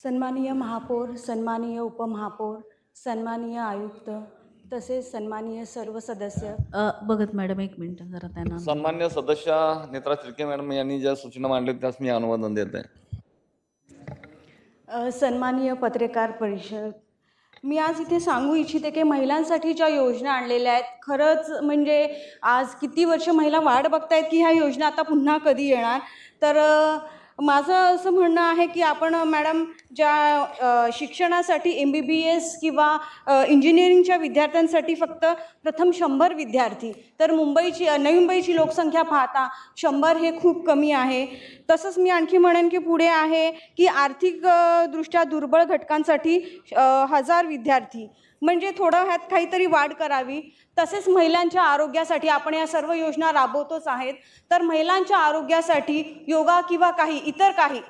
सन्माननीय महापौर, सन्माननीय उपमहापौर, सन्माननीय आयुक्त तसेच सन्माननीय सर्व सदस्य. बघत मॅडम एक मिनिट जरा त्यांना. सन्मान्य सदस्य नेत्रा चिरके मॅडम यांनी ज्या सूचना मांडल्या त्यास मी अनुमोदन देत आहे. सन्माननीय पत्रकार परिषद, मी आज इथे सांगू इच्छिते की महिलांसाठी ज्या योजना आणलेल्या आहेत, खरंच म्हणजे आज किती वर्ष महिला वाट बघतायत की ह्या योजना आता पुन्हा कधी येणार. तर माझं असं म्हणणं आहे की आपण मॅडम ज्या शिक्षणासाठी MBBS किंवा इंजिनिअरिंगच्या विद्यार्थ्यांसाठी फक्त प्रथम 100 विद्यार्थी, तर नवी मुंबईची लोकसंख्या पाहता 100 हे खूप कमी आहे. तसंच मी आणखी म्हणेन की पुढे आहे की आर्थिक दृष्ट्या दुर्बळ घटकांसाठी 1000 विद्यार्थी, म्हणजे थोडं ह्यात काहीतरी वाढ करावी. तसेच महिलांच्या आरोग्यासाठी आपण या सर्व योजना राबवतोच आहेत. तर महिलांच्या आरोग्यासाठी योगा किंवा इतर काही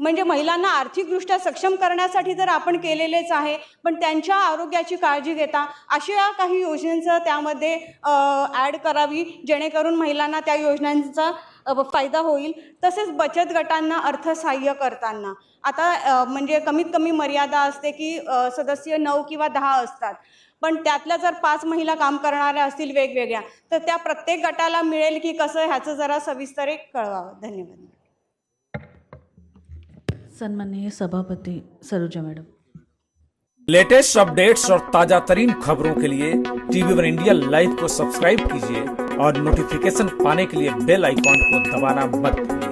म्हणजे महिलांना आर्थिकदृष्ट्या सक्षम करण्यासाठी तर आपण केलेलेच आहे, पण त्यांच्या आरोग्याची काळजी घेता अशा काही योजनांचं त्यामध्ये ॲड करावी, जेणेकरून महिलांना त्या योजनांचा फायदा होईल. तसेच बचत गटांना अर्थसहाय्य करताना आता म्हणजे कमीत कमी मर्यादा असते की सदस्य 9 किंवा 10 असतात, पण त्यातल्या जर 5 महिला काम करणाऱ्या असतील वेगवेगळ्या, तर त्या प्रत्येक गटाला मिळेल की कसं, ह्याचं जरा सविस्तर कळवावं. धन्यवाद. सन्माननीय सभापति सरोजा मैडम। लेटेस्ट अपडेट्स और ताजा तरीन खबरों के लिए TV1 इंडिया लाइव को सब्सक्राइब कीजिए और नोटिफिकेशन पाने के लिए बेल आइकॉन को दबाना मत भूलिए।